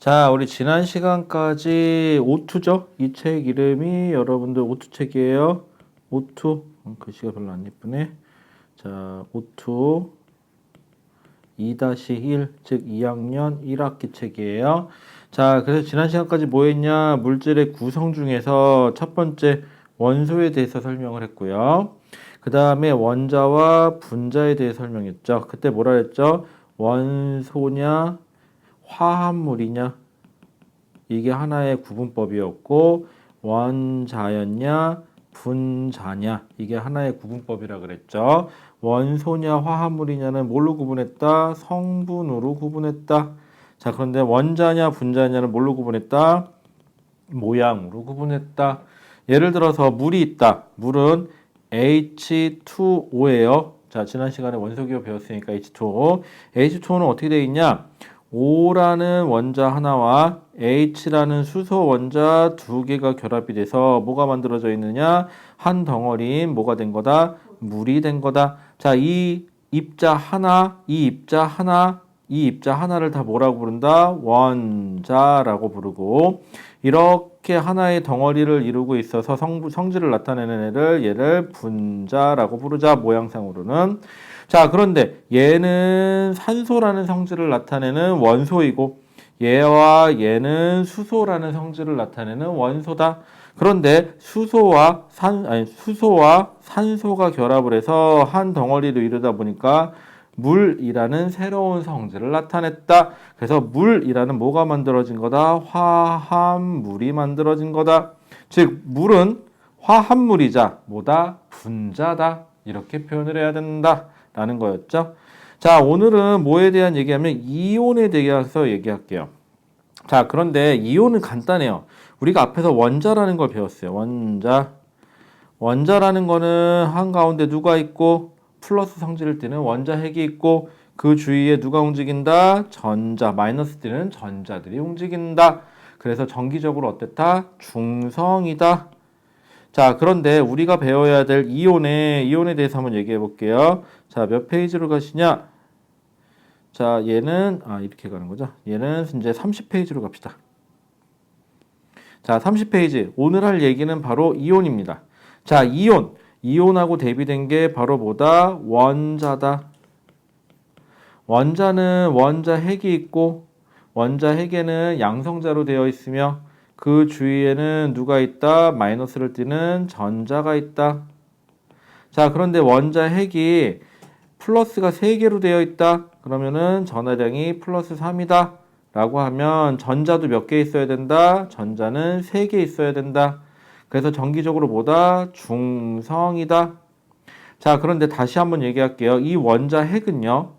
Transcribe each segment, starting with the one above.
자, 우리 지난 시간까지 오투죠? 이 책 이름이 여러분들 오투 책이에요. 오투. 글씨가 별로 안 예쁘네. 자, 오투 2-1, 즉 2학년 1학기 책이에요. 자, 그래서 지난 시간까지 뭐 했냐? 물질의 구성 중에서 첫 번째 원소에 대해서 설명을 했고요. 그 다음에 원자와 분자에 대해 설명했죠. 그때 뭐라 했죠? 원소냐? 화합물이냐? 이게 하나의 구분법이었고, 원자였냐 분자냐 이게 하나의 구분법이라 그랬죠. 원소냐 화합물이냐는 뭘로 구분했다? 성분으로 구분했다. 자, 그런데 원자냐 분자냐는 뭘로 구분했다? 모양으로 구분했다. 예를 들어서 물이 있다. 물은 H2O예요. 자, 지난 시간에 원소기호 배웠으니까 H2O. H2O는 어떻게 되어 있냐? O라는 원자 하나와 H라는 수소 원자 두 개가 결합이 돼서 뭐가 만들어져 있느냐? 한 덩어리인 뭐가 된 거다? 물이 된 거다. 자, 이 입자 하나, 이 입자 하나, 이 입자 하나를 다 뭐라고 부른다? 원자라고 부르고, 이렇게 하나의 덩어리를 이루고 있어서 성질을 나타내는 얘를 분자라고 부르자, 모양상으로는. 자, 그런데 얘는 산소라는 성질을 나타내는 원소이고 얘와 얘는 수소라는 성질을 나타내는 원소다. 그런데 수소와 산소가 결합을 해서 한 덩어리로 이루다 보니까 물이라는 새로운 성질을 나타냈다. 그래서 물이라는 뭐가 만들어진 거다? 화합물이 만들어진 거다. 즉 물은 화합물이자 뭐다? 분자다. 이렇게 표현을 해야 된다. 라는 거였죠. 자, 오늘은 뭐에 대한 얘기하면 이온에 대해서 얘기할게요. 자, 그런데 이온은 간단해요. 우리가 앞에서 원자라는 걸 배웠어요. 원자라는 거는 한가운데 누가 있고 플러스 성질을 띠는 원자 핵이 있고 그 주위에 누가 움직인다? 전자, 마이너스 띠는 전자들이 움직인다. 그래서 정기적으로 어땠다? 중성이다. 자, 그런데 우리가 배워야 될 이온에 대해서 한번 얘기해 볼게요. 자, 몇 페이지로 가시냐? 자, 얘는 이렇게 가는 거죠. 얘는 이제 30페이지로 갑시다. 자, 30페이지. 오늘 할 얘기는 바로 이온입니다. 자, 이온하고 대비된 게 바로 뭐다? 원자다. 원자는 원자 핵이 있고 원자 핵에는 양성자로 되어 있으며 그 주위에는 누가 있다? 마이너스를 띠는 전자가 있다. 자, 그런데 원자 핵이 플러스가 3개로 되어 있다. 그러면은 전하량이 플러스 3이다. 라고 하면 전자도 몇 개 있어야 된다? 전자는 3개 있어야 된다. 그래서 정기적으로 뭐다? 중성이다. 자, 그런데 다시 한번 얘기할게요. 이 원자 핵은요.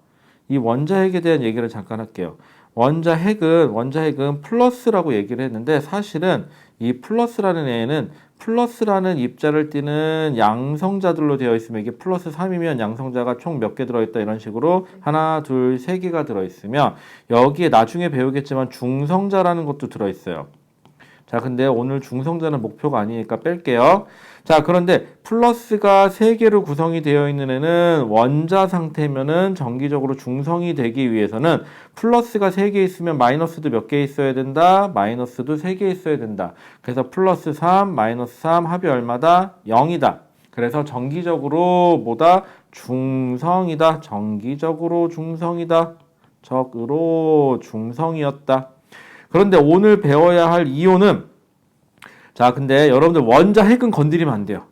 이 원자 핵에 대한 얘기를 잠깐 할게요. 원자 핵은 플러스라고 얘기를 했는데 사실은 이 플러스라는 애는 플러스라는 입자를 띠는 양성자들로 되어 있으면 이게 플러스 3이면 양성자가 총 몇 개 들어있다 이런 식으로 하나, 둘, 세 개가 들어있으며 여기에 나중에 배우겠지만 중성자라는 것도 들어있어요. 자, 근데 오늘 중성자는 목표가 아니니까 뺄게요. 자, 그런데 플러스가 3개로 구성이 되어 있는 애는 원자 상태면은 정기적으로 중성이 되기 위해서는 플러스가 3개 있으면 마이너스도 몇 개 있어야 된다? 마이너스도 3개 있어야 된다. 그래서 플러스 3, 마이너스 3 합이 얼마다? 0이다. 그래서 정기적으로 뭐다? 중성이다. 정기적으로 중성이다. 적으로 중성이었다. 그런데 오늘 배워야 할 이온은 자, 근데 여러분들 원자 핵은 건드리면 안 돼요.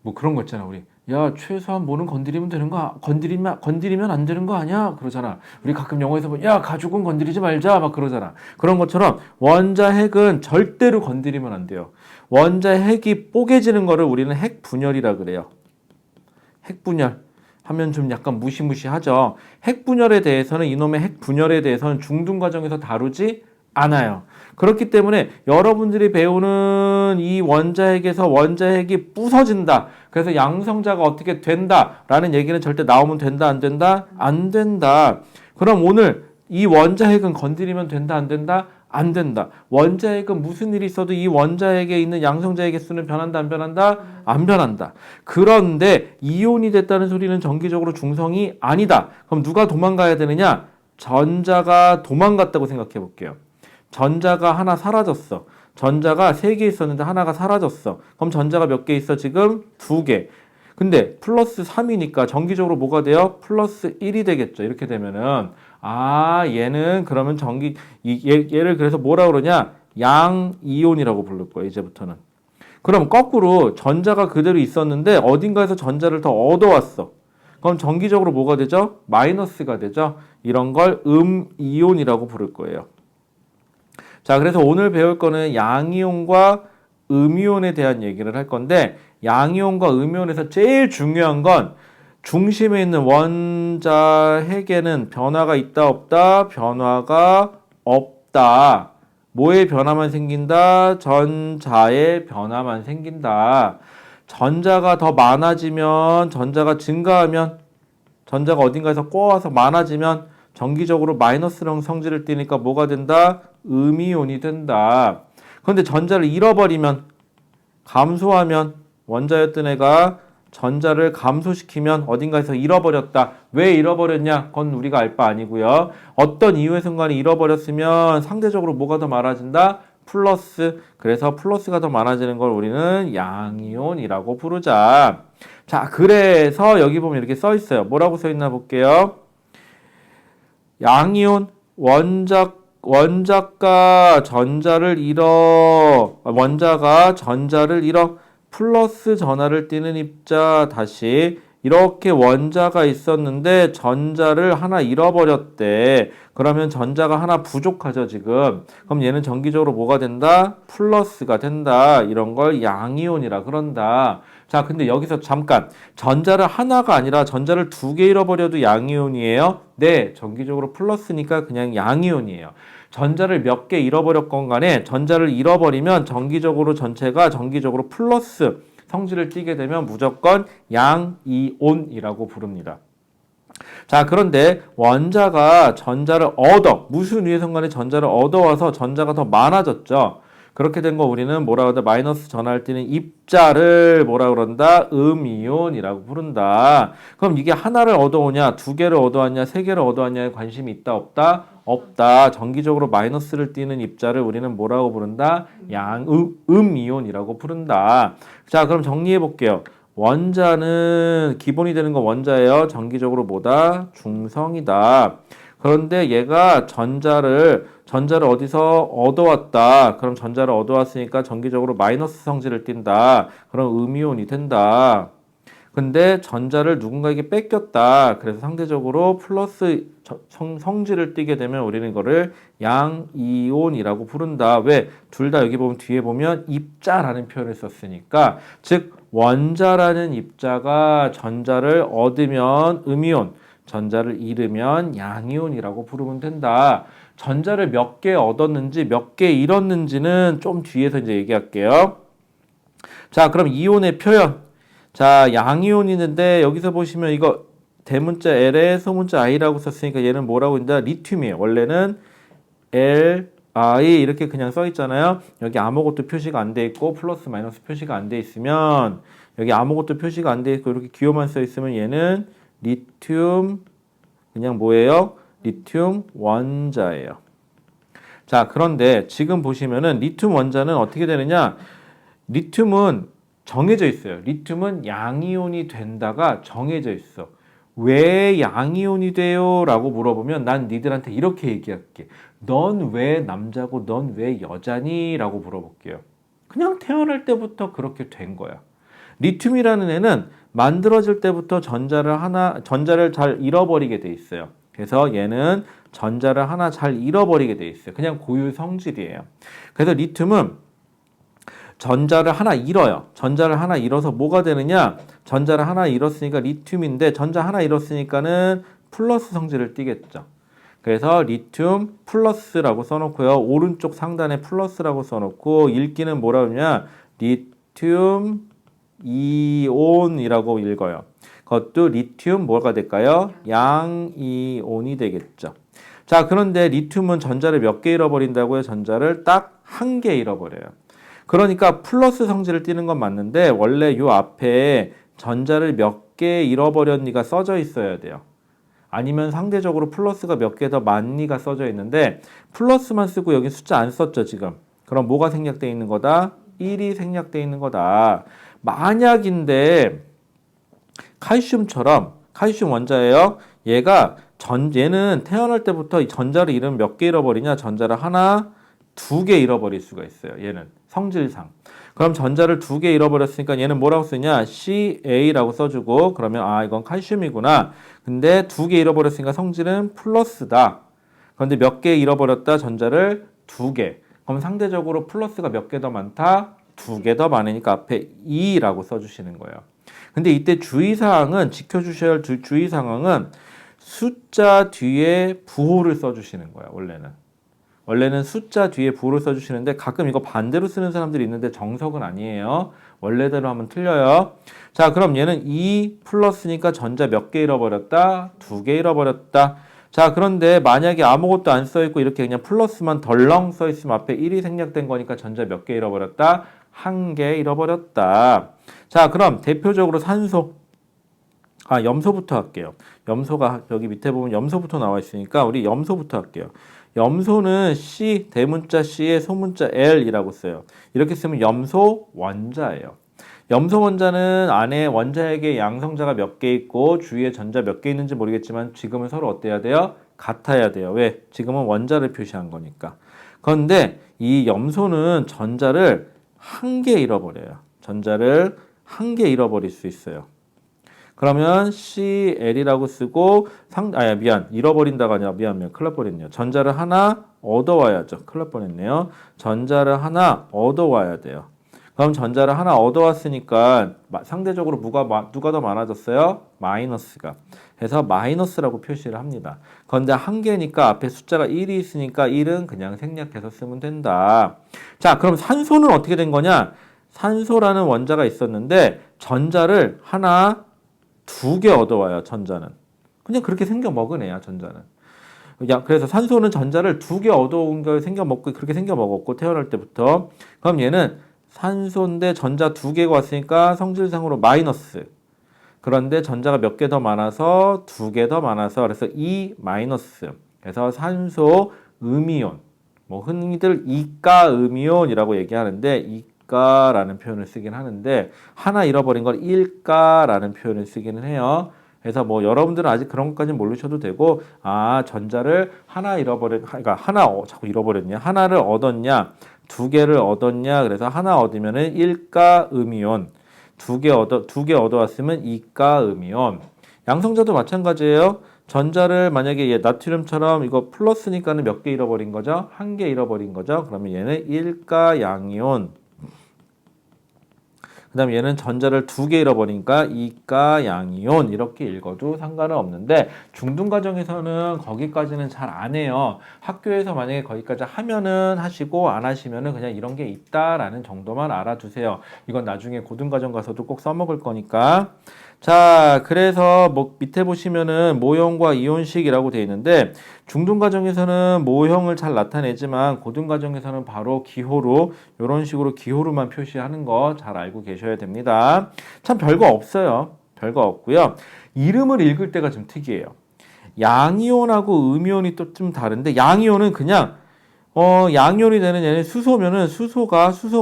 뭐 그런 거 있잖아, 우리. 야, 최소한 뭐는 건드리면 되는 거, 건드리면 안 되는 거 아니야? 그러잖아. 우리 가끔 영화에서 보면, 야, 가죽은 건드리지 말자. 막 그러잖아. 그런 것처럼 원자 핵은 절대로 건드리면 안 돼요. 원자 핵이 뽀개지는 거를 우리는 핵 분열이라 그래요. 핵 분열. 하면 좀 약간 무시무시하죠. 핵 분열에 대해서는 이놈의 핵 분열에 대해서는 중등 과정에서 다루지 않아요. 그렇기 때문에 여러분들이 배우는 이 원자핵에서 원자핵이 부서진다. 그래서 양성자가 어떻게 된다라는 얘기는 절대 나오면 된다, 안 된다? 안 된다. 그럼 오늘 이 원자핵은 건드리면 된다, 안 된다? 안 된다. 원자핵은 무슨 일이 있어도 이 원자핵에 있는 양성자의 개수는 변한다, 안 변한다? 안 변한다. 그런데 이온이 됐다는 소리는 정기적으로 중성이 아니다. 그럼 누가 도망가야 되느냐? 전자가 도망갔다고 생각해 볼게요. 전자가 하나 사라졌어. 전자가 3개 있었는데 하나가 사라졌어. 그럼 전자가 몇 개 있어? 지금 2개. 근데 플러스 3이니까 정기적으로 뭐가 돼요? 플러스 1이 되겠죠. 이렇게 되면은 얘는 그러면 얘를 그래서 뭐라 그러냐? 양이온이라고 부를 거예요. 이제부터는. 그럼 거꾸로 전자가 그대로 있었는데 어딘가에서 전자를 더 얻어왔어. 그럼 정기적으로 뭐가 되죠? 마이너스가 되죠. 이런 걸 음이온이라고 부를 거예요. 자, 그래서 오늘 배울 거는 양이온과 음이온에 대한 얘기를 할 건데, 양이온과 음이온에서 제일 중요한 건 중심에 있는 원자 핵에는 변화가 있다 없다? 변화가 없다. 뭐의 변화만 생긴다? 전자의 변화만 생긴다. 전자가 더 많아지면, 전자가 증가하면, 전자가 어딘가에서 꼬아서 많아지면 정기적으로 마이너스형 성질을 띠니까 뭐가 된다? 음이온이 된다. 그런데 전자를 잃어버리면, 감소하면, 원자였던 애가 전자를 감소시키면 어딘가에서 잃어버렸다. 왜 잃어버렸냐? 그건 우리가 알 바 아니고요. 어떤 이유의 순간에 잃어버렸으면 상대적으로 뭐가 더 많아진다? 플러스. 그래서 플러스가 더 많아지는 걸 우리는 양이온이라고 부르자. 자, 그래서 여기 보면 이렇게 써 있어요. 뭐라고 써 있나 볼게요. 양이온 원자가 전자를 잃어 플러스 전하를 띠는 입자. 다시 이렇게 원자가 있었는데 전자를 하나 잃어버렸대. 그러면 전자가 하나 부족하죠, 지금. 그럼 얘는 정기적으로 뭐가 된다? 플러스가 된다. 이런 걸 양이온이라 그런다. 자, 근데 여기서 잠깐, 전자를 하나가 아니라 전자를 2개 잃어버려도 양이온이에요? 네, 정기적으로 플러스니까 그냥 양이온이에요. 전자를 몇 개 잃어버렸건 간에 전자를 잃어버리면 전기적으로 전체가 정기적으로 플러스 성질을 띠게 되면 무조건 양이온이라고 부릅니다. 자, 그런데 원자가 전자를 무슨 이유에선 간에 전자를 얻어와서 전자가 더 많아졌죠. 그렇게 된 거 우리는 뭐라 그러다? 마이너스 전하를 띠는 입자를 뭐라 그런다? 음이온이라고 부른다. 그럼 이게 하나를 얻어오냐, 2개를 얻어왔냐, 3개를 얻어왔냐에 관심이 있다 없다? 없다. 정기적으로 마이너스를 띠는 입자를 우리는 뭐라고 부른다? 음이온이라고 부른다. 자, 그럼 정리해 볼게요. 원자는 기본이 되는 건 원자예요. 정기적으로 뭐다? 중성이다. 그런데 얘가 전자를 어디서 얻어왔다. 그럼 전자를 얻어왔으니까 정기적으로 마이너스 성질을 띈다. 그럼 음이온이 된다. 근데 전자를 누군가에게 뺏겼다. 그래서 상대적으로 플러스 성질을 띠게 되면 우리는 이거를 양이온이라고 부른다. 왜? 둘 다 여기 보면 뒤에 보면 입자라는 표현을 썼으니까, 즉 원자라는 입자가 전자를 얻으면 음이온, 전자를 잃으면 양이온이라고 부르면 된다. 전자를 몇 개 얻었는지 몇 개 잃었는지는 좀 뒤에서 이제 얘기할게요. 자, 그럼 이온의 표현. 자, 양이온이 있는데 여기서 보시면 이거 대문자 L에 소문자 I라고 썼으니까 얘는 뭐라고 한다? 리튬이에요. 원래는 Li 이렇게 그냥 써 있잖아요. 여기 아무것도 표시가 안 돼 있고 플러스 마이너스 표시가 안 돼 있으면, 여기 아무것도 표시가 안 돼 있고 이렇게 기호만 써 있으면 얘는 리튬, 그냥 뭐예요? 리튬 원자예요. 자, 그런데 지금 보시면은 리튬 원자는 어떻게 되느냐? 리튬은 정해져 있어요. 리튬은 양이온이 된다가 정해져 있어. 왜 양이온이 돼요? 라고 물어보면 난 니들한테 이렇게 얘기할게. 넌 왜 남자고 넌 왜 여자니? 라고 물어볼게요. 그냥 태어날 때부터 그렇게 된 거야. 리튬이라는 애는 만들어질 때부터 전자를 잘 잃어버리게 돼 있어요. 그래서 얘는 전자를 하나 잘 잃어버리게 돼 있어요. 그냥 고유 성질이에요. 그래서 리튬은 전자를 하나 잃어요. 전자를 하나 잃어서 뭐가 되느냐? 전자를 하나 잃었으니까 리튬인데 전자 하나 잃었으니까는 플러스 성질을 띠겠죠. 그래서 리튬 플러스라고 써놓고요. 오른쪽 상단에 플러스라고 써놓고 읽기는 뭐라 그러냐? 리튬 이온이라고 읽어요. 그것도 리튬 뭐가 될까요? 양이온이 되겠죠. 자, 그런데 리튬은 전자를 몇 개 잃어버린다고요? 전자를 딱 한 개 잃어버려요. 그러니까 플러스 성질을 띠는 건 맞는데 원래 요 앞에 전자를 몇 개 잃어버렸니가 써져 있어야 돼요. 아니면 상대적으로 플러스가 몇 개 더 많이가 써져 있는데 플러스만 쓰고 여기 숫자 안 썼죠 지금. 그럼 뭐가 생략되어 있는 거다? 1이 생략되어 있는 거다. 만약인데 칼슘처럼 칼슘 원자예요. 얘는 태어날 때부터 이 전자를 잃으면 몇 개 잃어버리냐? 전자를 하나, 두 개 잃어버릴 수가 있어요. 얘는 성질상. 그럼 전자를 두 개 잃어버렸으니까 얘는 뭐라고 쓰냐? CA라고 써주고 그러면 이건 칼슘이구나. 근데 두 개 잃어버렸으니까 성질은 플러스다. 그런데 몇 개 잃어버렸다? 전자를 두 개. 그럼 상대적으로 플러스가 몇 개 더 많다? 두 개 더 많으니까 앞에 2라고 써주시는 거예요. 근데 이때 주의사항은 지켜주셔야 할 주의사항은 숫자 뒤에 부호를 써주시는 거야. 원래는 숫자 뒤에 부호를 써주시는데 가끔 이거 반대로 쓰는 사람들이 있는데 정석은 아니에요. 원래대로 하면 틀려요. 자, 그럼 얘는 2 플러스니까 전자 몇 개 잃어버렸다? 두 개 잃어버렸다. 자, 그런데 만약에 아무것도 안 써있고 이렇게 그냥 플러스만 덜렁 써있으면 앞에 1이 생략된 거니까 전자 몇 개 잃어버렸다? 한 개 잃어버렸다. 자, 그럼 대표적으로 산소. 염소부터 할게요. 염소가 여기 밑에 보면 염소부터 나와 있으니까 우리 염소부터 할게요. 염소는 C, 대문자 C에 소문자 L이라고 써요. 이렇게 쓰면 염소 원자예요. 염소 원자는 안에 원자에게 양성자가 몇 개 있고 주위에 전자 몇 개 있는지 모르겠지만 지금은 서로 어때야 돼요? 같아야 돼요. 왜? 지금은 원자를 표시한 거니까. 그런데 이 염소는 전자를 한 개 잃어버려요. 전자를 한 개 잃어버릴 수 있어요. 그러면 CL이라고 쓰고 잃어버린다가 아니라 큰일 날 뻔했네요. 전자를 하나 얻어와야죠. 큰일 날 뻔했네요. 전자를 하나 얻어와야 돼요. 그럼 전자를 하나 얻어왔으니까 상대적으로 누가 더 많아졌어요? 마이너스가. 그래서 마이너스라고 표시를 합니다. 그런데 한 개니까 앞에 숫자가 1이 있으니까 1은 그냥 생략해서 쓰면 된다. 자, 그럼 산소는 어떻게 된 거냐? 산소라는 원자가 있었는데 전자를 하나, 두 개 얻어와요. 전자는. 그냥 그렇게 생겨 먹은 애야. 전자는. 그래서 산소는 전자를 두 개 얻어온 걸 생겨 먹고 그렇게 생겨 먹었고 태어날 때부터. 그럼 얘는 산소인데 전자 두 개가 왔으니까 성질상으로 마이너스. 그런데 전자가 몇 개 더 많아서 두 개 더 많아서 그래서 2 마이너스. 그래서 산소 음이온. 흔히들 이가 음이온이라고 얘기하는데 이가라는 표현을 쓰긴 하는데 하나 잃어버린 걸 일가라는 표현을 쓰기는 해요. 그래서 여러분들은 아직 그런 것까지는 모르셔도 되고 전자를 하나 자꾸 잃어버렸냐? 하나를 얻었냐? 두 개를 얻었냐? 그래서 하나 얻으면은 일가 음이온. 두 개 얻어왔으면 이가 음이온. 양성자도 마찬가지예요. 전자를 만약에 나트륨처럼 이거 플러스니까는 몇 개 잃어버린 거죠? 한 개 잃어버린 거죠? 그러면 얘는 일가 양이온. 그 다음에 얘는 전자를 두 개 잃어버리니까 이가 양이온 이렇게 읽어도 상관은 없는데 중등과정에서는 거기까지는 잘 안 해요. 학교에서 만약에 거기까지 하면은 하시고 안 하시면은 그냥 이런 게 있다라는 정도만 알아두세요. 이건 나중에 고등과정 가서도 꼭 써먹을 거니까. 자, 그래서 밑에 보시면은 모형과 이온식이라고 되어 있는데 중등과정에서는 모형을 잘 나타내지만 고등과정에서는 바로 기호로 이런 식으로 기호로만 표시하는 거 잘 알고 계셔야 됩니다. 참 별거 없어요. 별거 없고요. 이름을 읽을 때가 좀 특이해요. 양이온하고 음이온이 또 좀 다른데 양이온은 그냥 양이온이 되는 얘는 수소면은 수소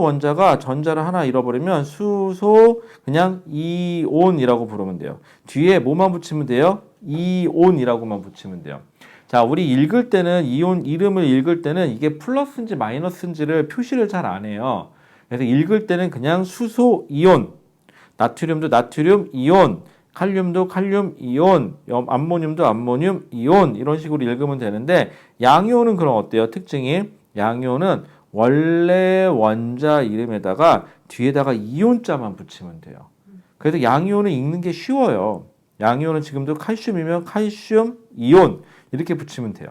원자가 전자를 하나 잃어버리면 수소 그냥 이온이라고 부르면 돼요. 뒤에 뭐만 붙이면 돼요? 이온이라고만 붙이면 돼요. 자, 우리 읽을 때는 이온 이름을 읽을 때는 이게 플러스인지 마이너스인지를 표시를 잘 안 해요. 그래서 읽을 때는 그냥 수소 이온, 나트륨도 나트륨 이온, 칼륨도 칼륨 이온, 암모늄도 암모늄 이온 이런 식으로 읽으면 되는데 양이온은 그럼 어때요? 특징이 양이온은 원래 원자 이름에다가 뒤에다가 이온자만 붙이면 돼요. 그래서 양이온은 읽는 게 쉬워요. 양이온은 지금도 칼슘이면 칼슘 이온 이렇게 붙이면 돼요.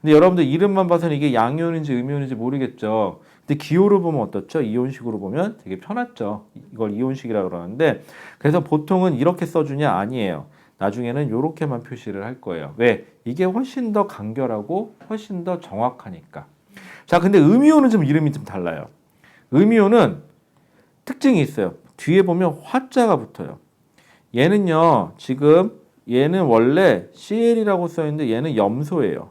근데 여러분들 이름만 봐서는 이게 양이온인지 음이온인지 모르겠죠. 근데 기호로 보면 어떻죠? 이온식으로 보면 되게 편하죠. 이걸 이온식이라고 그러는데 그래서 보통은 이렇게 써주냐? 아니에요. 나중에는 이렇게만 표시를 할 거예요. 왜? 이게 훨씬 더 간결하고 훨씬 더 정확하니까. 자, 근데 음이온은 좀 이름이 좀 달라요. 음이온은 특징이 있어요. 뒤에 보면 화자가 붙어요. 얘는요, 지금 얘는 원래 Cl이라고 써있는데 얘는 염소예요.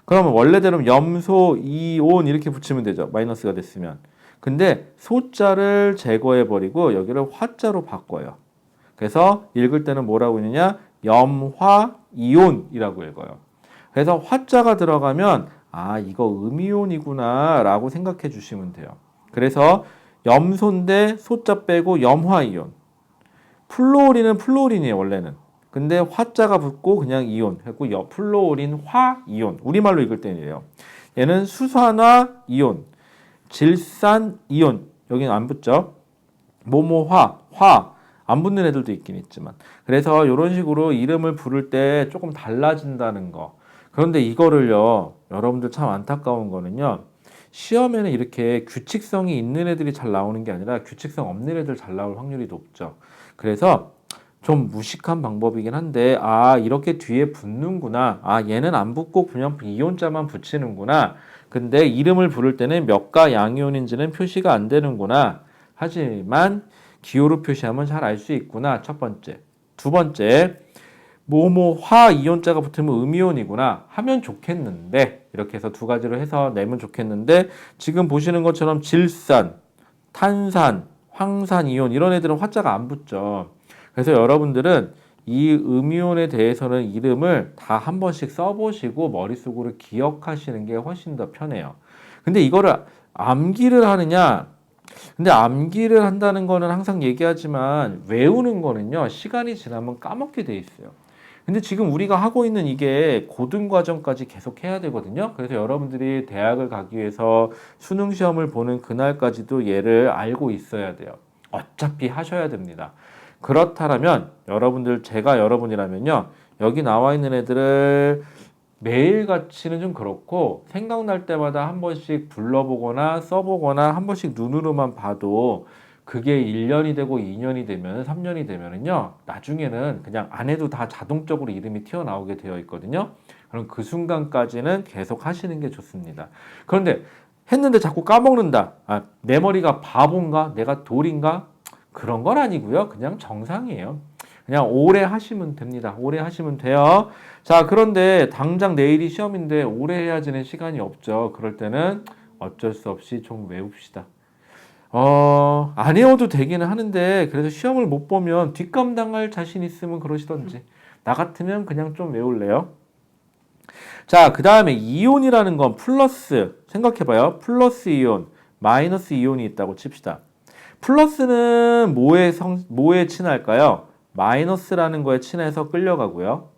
그러면 원래대로 염소, 이온 이렇게 붙이면 되죠. 마이너스가 됐으면. 근데 소자를 제거해버리고 여기를 화자로 바꿔요. 그래서 읽을 때는 뭐라고 읽느냐? 염화이온이라고 읽어요. 그래서 화자가 들어가면 아 이거 음이온이구나 라고 생각해 주시면 돼요. 그래서 염소인데 소자 빼고 염화이온. 플로린은 플로린이에요 원래는. 근데 화자가 붙고 그냥 이온 했고 플로린 화이온 우리말로 읽을 때는 이래요. 얘는 수산화 이온, 질산 이온 여기는 안 붙죠. 모모화 화 안 붙는 애들도 있긴 있지만 그래서 이런 식으로 이름을 부를 때 조금 달라진다는 거. 그런데 이거를요 여러분들 참 안타까운 거는요 시험에는 이렇게 규칙성이 있는 애들이 잘 나오는 게 아니라 규칙성 없는 애들 잘 나올 확률이 높죠. 그래서 좀 무식한 방법이긴 한데 아 이렇게 뒤에 붙는구나, 아 얘는 안 붙고 그냥 이온자만 붙이는구나, 근데 이름을 부를 때는 몇가 양이온인지는 표시가 안 되는구나, 하지만 기호로 표시하면 잘 알 수 있구나. 첫 번째. 두 번째, 화 이온자가 붙으면 음이온이구나 하면 좋겠는데 이렇게 해서 두 가지로 해서 내면 좋겠는데 지금 보시는 것처럼 질산, 탄산, 황산 이온 이런 애들은 화자가 안 붙죠. 그래서 여러분들은 이 음이온에 대해서는 이름을 다 한 번씩 써보시고 머릿속으로 기억하시는 게 훨씬 더 편해요. 근데 이거를 암기를 하느냐? 근데 암기를 한다는 거는 항상 얘기하지만 외우는 거는요 시간이 지나면 까먹게 돼 있어요. 근데 지금 우리가 하고 있는 이게 고등과정까지 계속 해야 되거든요. 그래서 여러분들이 대학을 가기 위해서 수능 시험을 보는 그날까지도 얘를 알고 있어야 돼요. 어차피 하셔야 됩니다. 그렇다면 여러분들, 제가 여러분이라면요 여기 나와 있는 애들을 매일같이는 좀 그렇고 생각날 때마다 한 번씩 불러보거나 써보거나 한 번씩 눈으로만 봐도 그게 1년이 되고 2년이 되면 3년이 되면은요 나중에는 그냥 안 해도 다 자동적으로 이름이 튀어나오게 되어 있거든요. 그럼 그 순간까지는 계속 하시는 게 좋습니다. 그런데 했는데 자꾸 까먹는다. 아, 내 머리가 바본가? 내가 돌인가? 그런 건 아니고요. 그냥 정상이에요. 그냥 오래 하시면 됩니다. 오래 하시면 돼요. 자, 그런데 당장 내일이 시험인데 오래 해야지는 시간이 없죠. 그럴 때는 어쩔 수 없이 좀 외웁시다. 안 외워도 되기는 하는데 그래서 시험을 못 보면 뒷감당할 자신 있으면 그러시던지. 나 같으면 그냥 좀 외울래요. 자, 그 다음에 이온이라는 건 플러스, 생각해봐요. 플러스 이온, 마이너스 이온이 있다고 칩시다. 플러스는 뭐에 친할까요? 마이너스라는 거에 친해서 끌려가고요.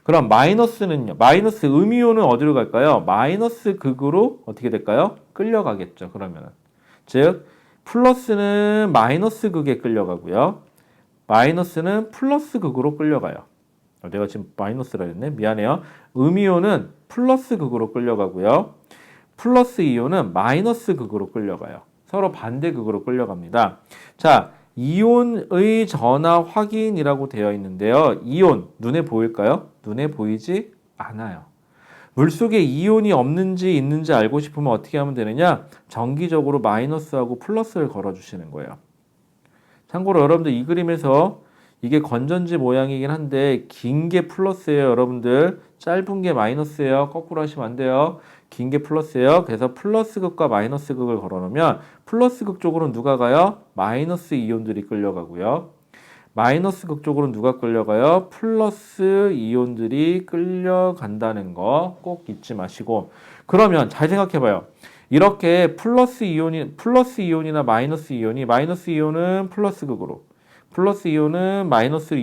그럼 마이너스는요? 마이너스 음이온은 어디로 갈까요? 마이너스 극으로 어떻게 될까요? 끌려가겠죠. 그러면은. 즉, 플러스는 마이너스 극에 끌려가고요. 마이너스는 플러스 극으로 끌려가요. 내가 지금 마이너스라 했네. 미안해요. 음이온은 플러스 극으로 끌려가고요. 플러스 이온은 마이너스 극으로 끌려가요. 서로 반대 극으로 끌려갑니다. 자, 이온의 전하 확인이라고 되어 있는데요. 이온, 눈에 보일까요? 눈에 보이지 않아요. 물속에 이온이 없는지 있는지 알고 싶으면 어떻게 하면 되느냐? 정기적으로 마이너스하고 플러스를 걸어주시는 거예요. 참고로 여러분들 이 그림에서 이게 건전지 모양이긴 한데 긴 게 플러스예요. 여러분들 짧은 게 마이너스예요. 거꾸로 하시면 안 돼요. 긴 게 플러스예요. 그래서 플러스 극과 마이너스 극을 걸어놓으면 플러스 극 쪽으로는 누가 가요? 마이너스 이온들이 끌려가고요. 마이너스 극 쪽으로는 누가 끌려가요? 플러스 이온들이 끌려간다는 거 꼭 잊지 마시고, 그러면 잘 생각해봐요. 이렇게 플러스 이온이나 마이너스 이온은 플러스 극으로, 플러스 이온은 마이너스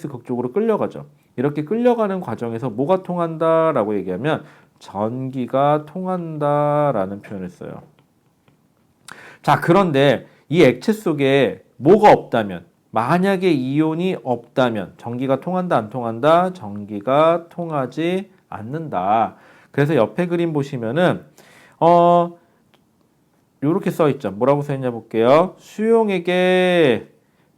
극 쪽으로 끌려가죠. 이렇게 끌려가는 과정에서 뭐가 통한다라고 얘기하면 전기가 통한다라는 표현을 써요. 자, 그런데 이 액체 속에 뭐가 없다면, 만약에 이온이 없다면 전기가 통한다 안 통한다? 전기가 통하지 않는다. 그래서 옆에 그림 보시면은 요렇게 써 있죠. 뭐라고 써 있냐 볼게요. 수용액에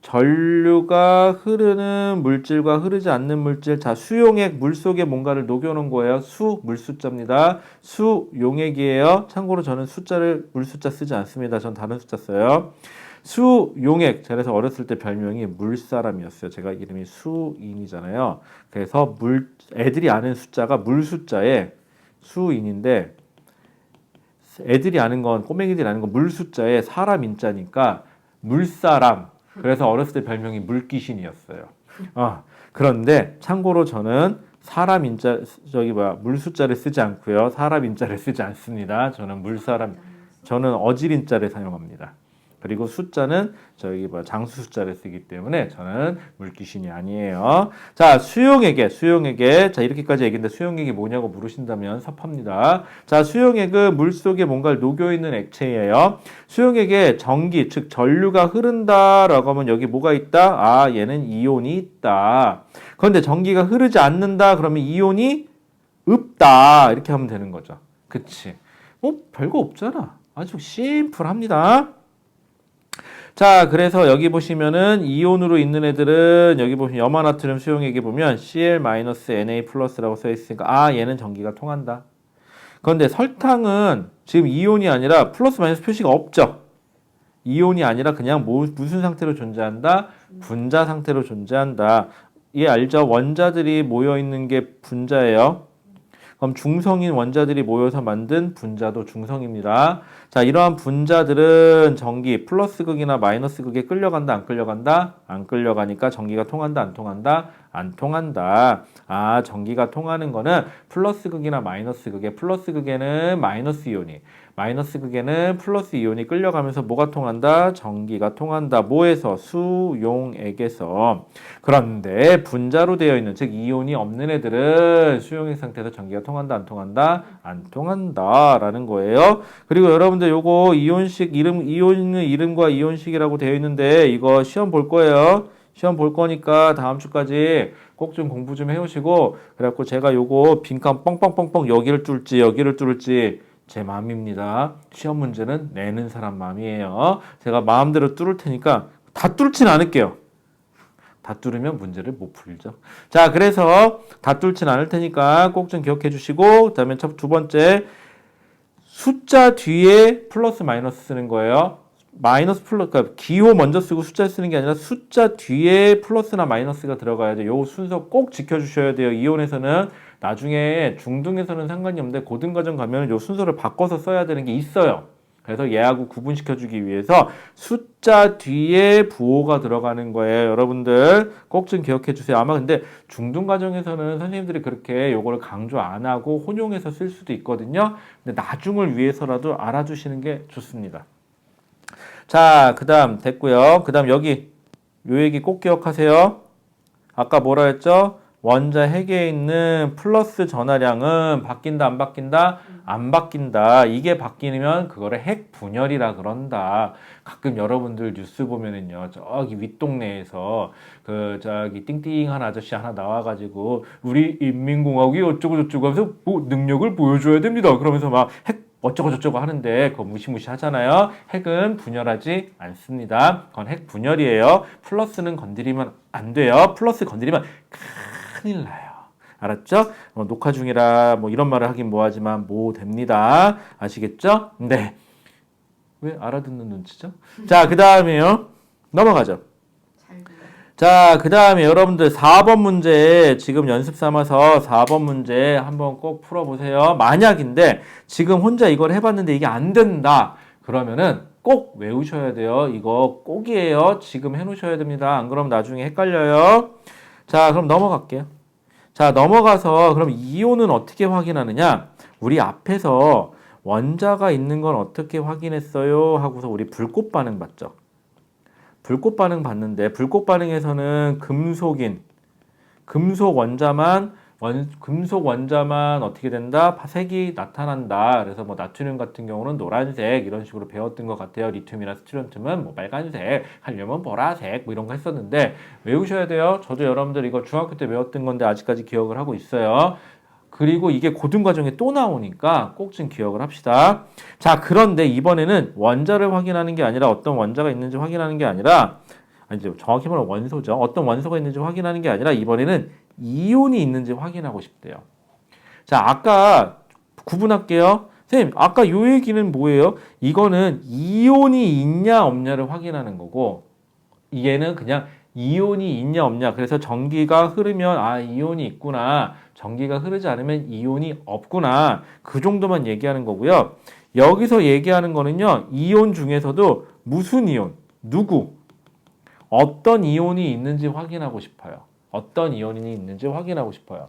전류가 흐르는 물질과 흐르지 않는 물질. 자, 수용액, 물속에 뭔가를 녹여놓은 거예요. 물숫자입니다. 수용액이에요. 참고로 저는 숫자를 물숫자 쓰지 않습니다. 전 다른 숫자 써요. 수용액. 그래서 어렸을 때 별명이 물사람이었어요. 제가 이름이 수인이잖아요. 그래서 애들이 아는 숫자가 물 숫자에 수인인데 애들이 아는 건 꼬맹이들이 아는 건 물 숫자에 사람 인자니까 물사람. 그래서 어렸을 때 별명이 물귀신이었어요. 그런데 참고로 저는 사람 인자 물 숫자를 쓰지 않고요. 사람 인자를 쓰지 않습니다. 저는 어질 인자를 사용합니다. 그리고 숫자는 장수 숫자를 쓰기 때문에 저는 물귀신이 아니에요. 자, 수용액에. 자, 이렇게까지 얘기인데 수용액이 뭐냐고 물으신다면 섭합니다. 자, 수용액은 물속에 뭔가를 녹여있는 액체예요. 수용액에 전기, 즉 전류가 흐른다라고 하면 여기 뭐가 있다? 얘는 이온이 있다. 그런데 전기가 흐르지 않는다 그러면 이온이 없다. 이렇게 하면 되는 거죠. 그치? 별거 없잖아. 아주 심플합니다. 자, 그래서 여기 보시면은 이온으로 있는 애들은 여기 보시면 염화나트륨 수용액에 보면 Cl-Na+라고 써 있으니까 얘는 전기가 통한다. 그런데 설탕은 지금 이온이 아니라 플러스 마이너스 표시가 없죠. 이온이 아니라 그냥 무슨 상태로 존재한다? 분자 상태로 존재한다. 얘 알죠? 원자들이 모여 있는 게 분자예요. 그럼 중성인 원자들이 모여서 만든 분자도 중성입니다. 자, 이러한 분자들은 전기 플러스 극이나 마이너스 극에 끌려간다, 안 끌려간다? 안 끌려가니까 전기가 통한다, 안 통한다? 안 통한다. 전기가 통하는 거는 플러스 극이나 마이너스 극에 플러스 극에는 마이너스 이온이, 마이너스 극에는 플러스 이온이 끌려가면서 뭐가 통한다? 전기가 통한다. 뭐에서? 수용액에서. 그런데 분자로 되어 있는, 즉 이온이 없는 애들은 수용액 상태에서 전기가 통한다, 안 통한다? 안 통한다라는 거예요. 그리고 여러분들 요거 이온식 이온의 이름과 이온식이라고 되어 있는데 이거 시험 볼 거예요. 시험 볼 거니까 다음 주까지 꼭 좀 공부 좀 해오시고, 그래갖고 제가 요거 빈칸 뻥뻥뻥뻥 여기를 뚫을지 제 마음입니다. 시험 문제는 내는 사람 마음이에요. 제가 마음대로 뚫을 테니까 다 뚫진 않을게요. 다 뚫으면 문제를 못 풀죠. 자, 그래서 다 뚫진 않을 테니까 꼭 좀 기억해 주시고, 그 다음에 두 번째, 숫자 뒤에 플러스 마이너스 쓰는 거예요. 마이너스 플러스, 그러니까 기호 먼저 쓰고 숫자 쓰는 게 아니라 숫자 뒤에 플러스나 마이너스가 들어가야 돼요. 요 순서 꼭 지켜주셔야 돼요. 이온에서는 나중에 중등에서는 상관이 없는데 고등과정 가면 요 순서를 바꿔서 써야 되는 게 있어요. 그래서 얘하고 구분시켜주기 위해서 숫자 뒤에 부호가 들어가는 거예요. 여러분들 꼭 좀 기억해 주세요. 아마 근데 중등과정에서는 선생님들이 그렇게 요거를 강조 안 하고 혼용해서 쓸 수도 있거든요. 근데 나중을 위해서라도 알아주시는 게 좋습니다. 자, 그 다음 됐고요. 그 다음 여기 요 얘기 꼭 기억하세요. 아까 뭐라 했죠? 원자 핵에 있는 플러스 전하량은 바뀐다, 안 바뀐다? 안 바뀐다. 이게 바뀌면 그거를 핵 분열이라 그런다. 가끔 여러분들 뉴스 보면은요, 저기 윗동네에서 저기 띵띵한 아저씨 하나 나와가지고 우리 인민공화국이 어쩌고 저쩌고 하면서 능력을 보여줘야 됩니다. 그러면서 막 핵 어쩌고 저쩌고 하는데 그거 무시무시 하잖아요. 핵은 분열하지 않습니다. 그건 핵 분열이에요. 플러스는 건드리면 안 돼요. 플러스 건드리면 큰일 나요. 알았죠? 녹화 중이라 이런 말을 하긴 뭐하지만 됩니다. 아시겠죠? 네. 왜 알아듣는 눈치죠? 자, 그 다음에요. 넘어가죠. 자, 그 다음에 여러분들 4번 문제 지금 연습 삼아서 4번 문제 한번 꼭 풀어보세요. 만약인데 지금 혼자 이걸 해봤는데 이게 안 된다. 그러면은 꼭 외우셔야 돼요. 이거 꼭이에요. 지금 해놓으셔야 됩니다. 안 그러면 나중에 헷갈려요. 자, 그럼 넘어갈게요. 자, 넘어가서 그럼 이온은 어떻게 확인하느냐? 우리 앞에서 원자가 있는 건 어떻게 확인했어요? 하고서 우리 불꽃 반응 봤죠. 불꽃 반응 봤는데 불꽃 반응에서는 금속 원자만 어떻게 된다? 색이 나타난다. 그래서 나트륨 같은 경우는 노란색 이런 식으로 배웠던 것 같아요. 리튬이나 스트론튬은 빨간색, 칼륨은 보라색 이런 거 했었는데 외우셔야 돼요. 저도 여러분들 이거 중학교 때 외웠던 건데 아직까지 기억을 하고 있어요. 그리고 이게 고등과정에 또 나오니까 꼭 좀 기억을 합시다. 자, 그런데 이번에는 원자를 확인하는 게 아니라 어떤 원자가 있는지 확인하는 게 아니라 정확히 말하면 원소죠. 어떤 원소가 있는지 확인하는 게 아니라 이번에는 이온이 있는지 확인하고 싶대요. 자, 아까 구분할게요. 선생님, 아까 요 얘기는 뭐예요? 이거는 이온이 있냐 없냐를 확인하는 거고, 얘는 그냥 이온이 있냐 없냐. 그래서 전기가 흐르면 아 이온이 있구나. 전기가 흐르지 않으면 이온이 없구나. 그 정도만 얘기하는 거고요. 여기서 얘기하는 거는요. 이온 중에서도 무슨 이온, 누구, 어떤 이온이 있는지 확인하고 싶어요. 어떤 이온이 있는지 확인하고 싶어요.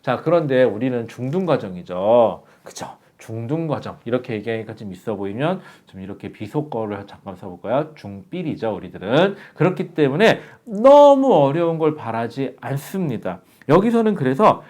자, 그런데 우리는 중등 과정이죠. 그죠? 중등 과정. 이렇게 얘기하니까 좀 있어 보이면 좀 이렇게 비속어를 잠깐 써볼까요? 중삘이죠, 우리들은. 그렇기 때문에 너무 어려운 걸 바라지 않습니다. 여기서는 그래서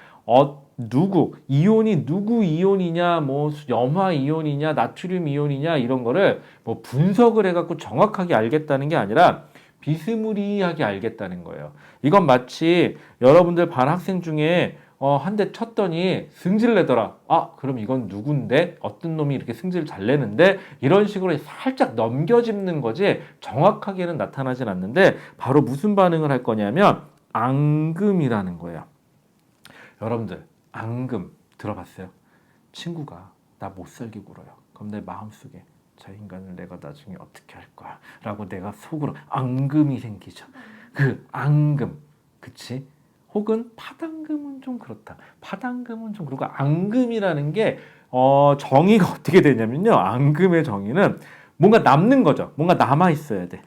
누구, 이온이 누구 이온이냐, 뭐 염화 이온이냐, 나트륨 이온이냐 이런 거를 뭐 분석을 해갖고 정확하게 알겠다는 게 아니라 비스무리하게 알겠다는 거예요. 이건 마치 여러분들 반 학생 중에 한 대 쳤더니 승질 내더라. 아, 그럼 이건 누군데? 어떤 놈이 이렇게 승질 잘 내는데? 이런 식으로 살짝 넘겨짚는 거지 정확하게는 나타나진 않는데 바로 무슨 반응을 할 거냐면 앙금이라는 거예요. 여러분들 앙금 들어봤어요? 친구가 나 못 살게 굴어요. 그럼 내 마음속에 저 인간을 내가 나중에 어떻게 할 거야? 라고 내가 속으로 앙금이 생기죠. 그 앙금, 그치? 혹은 파당금은 좀 그렇다. 파당금은 좀 그렇고 앙금이라는 게 정의가 어떻게 되냐면요. 앙금의 정의는 뭔가 남는 거죠. 뭔가 남아 있어야 돼.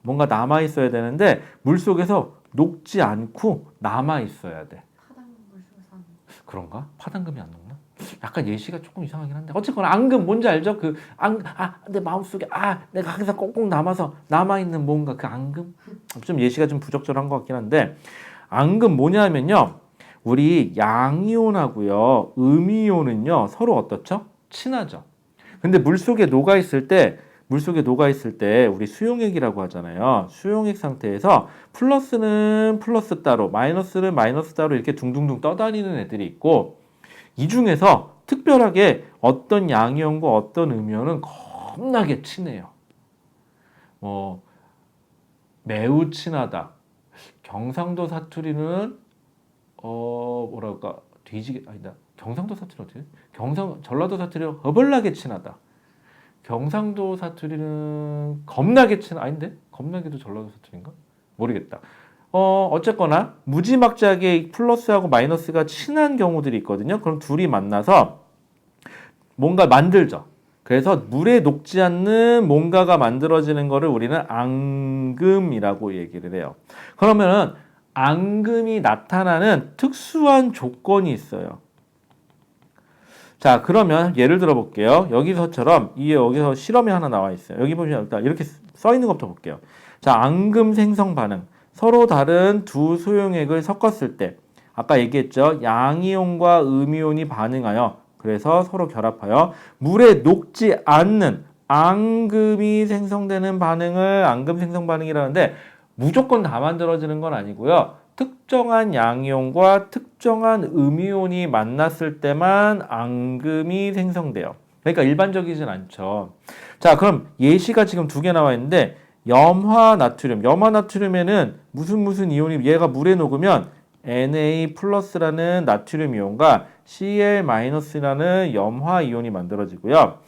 뭔가 남아 있어야 되는데 물속에서 녹지 않고 남아 있어야 돼. 그런가? 파당금이 안 녹나? 약간 예시가 조금 이상하긴 한데 어쨌거나 앙금 뭔지 알죠? 내 마음속에 내가 항상 꽁꽁 남아있는 뭔가 그 앙금? 좀 예시가 좀 부적절한 것 같긴 한데 앙금 뭐냐면요. 우리 양이온하고요. 음이온은요. 서로 어떻죠? 친하죠. 근데 물속에 녹아있을 때 우리 수용액이라고 하잖아요. 수용액 상태에서 플러스는 플러스 따로, 마이너스는 마이너스 따로 이렇게 둥둥둥 떠다니는 애들이 있고 이 중에서 특별하게 어떤 양이온과 어떤 음이온은 겁나게 친해요. 매우 친하다. 경상도 사투리는 뭐랄까 뒤지게 아니다. 경상도 사투리 어떻게? 전라도 사투리는 허벌나게 친하다. 경상도 사투리는 겁나게 아닌데? 겁나게도 전라도 사투리인가? 모르겠다. 어쨌거나 무지막지하게 플러스하고 마이너스가 친한 경우들이 있거든요. 그럼 둘이 만나서 뭔가 만들죠. 그래서 물에 녹지 않는 뭔가가 만들어지는 거를 우리는 앙금이라고 얘기를 해요. 그러면은 앙금이 나타나는 특수한 조건이 있어요. 자, 그러면 예를 들어 볼게요. 여기서 실험이 하나 나와 있어요. 여기 보시면 일단 이렇게 써 있는 것부터 볼게요. 자, 앙금 생성 반응. 서로 다른 두 소용액을 섞었을 때 아까 얘기했죠. 양이온과 음이온이 반응하여 그래서 서로 결합하여 물에 녹지 않는 앙금이 생성되는 반응을 앙금 생성 반응이라는데 무조건 다 만들어지는 건 아니고요. 특정한 양이온과 특정한 음이온이 만났을 때만 앙금이 생성돼요. 그러니까 일반적이진 않죠. 자, 그럼 예시가 지금 두 개 나와 있는데 염화나트륨에는 무슨 이온이 얘가 물에 녹으면 Na 플러스라는 나트륨 이온과 Cl-라는 염화 이온이 만들어지고요.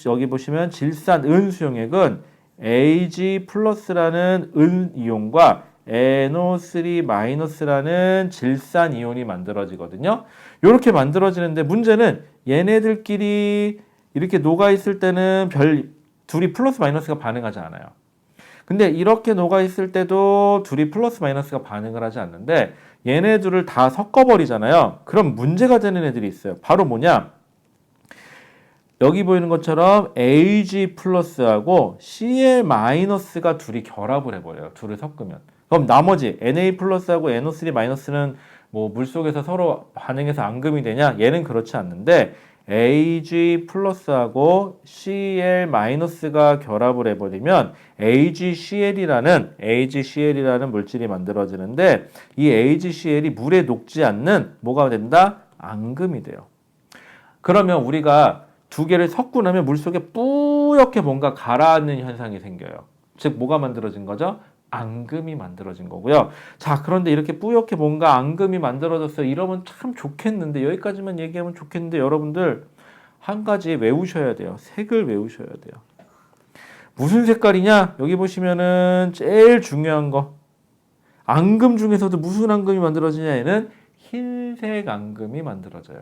여기 보시면 질산 은 수용액은 Ag 플러스라는 은 이온과 NO3-라는 질산 이온이 만들어지거든요. 이렇게 만들어지는데 문제는 얘네들끼리 이렇게 녹아있을 때는 둘이 플러스 마이너스가 반응하지 않아요. 근데 이렇게 녹아있을 때도 둘이 플러스 마이너스가 반응을 하지 않는데 얘네 둘을 다 섞어버리잖아요. 그럼 문제가 되는 애들이 있어요. 바로 뭐냐? 여기 보이는 것처럼 Ag 플러스하고 Cl 마이너스가 둘이 결합을 해버려요. 둘을 섞으면. 그럼 나머지 Na 플러스하고 NO3 마이너스는 뭐 물속에서 서로 반응해서 앙금이 되냐? 얘는 그렇지 않는데 Ag 플러스하고 Cl 마이너스가 결합을 해버리면 AgCl이라는 물질이 만들어지는데 이 AgCl이 물에 녹지 않는 뭐가 된다? 앙금이 돼요. 그러면 우리가 두 개를 섞고 나면 물속에 뿌옇게 뭔가 가라앉는 현상이 생겨요. 즉 뭐가 만들어진 거죠? 앙금이 만들어진 거고요. 자, 그런데 이렇게 뿌옇게 뭔가 앙금이 만들어졌어요. 이러면 참 좋겠는데 여기까지만 얘기하면 좋겠는데 여러분들 한 가지 외우셔야 돼요. 색을 외우셔야 돼요. 무슨 색깔이냐? 여기 보시면은 제일 중요한 거. 앙금 중에서도 무슨 앙금이 만들어지냐? 얘는 흰색 앙금이 만들어져요.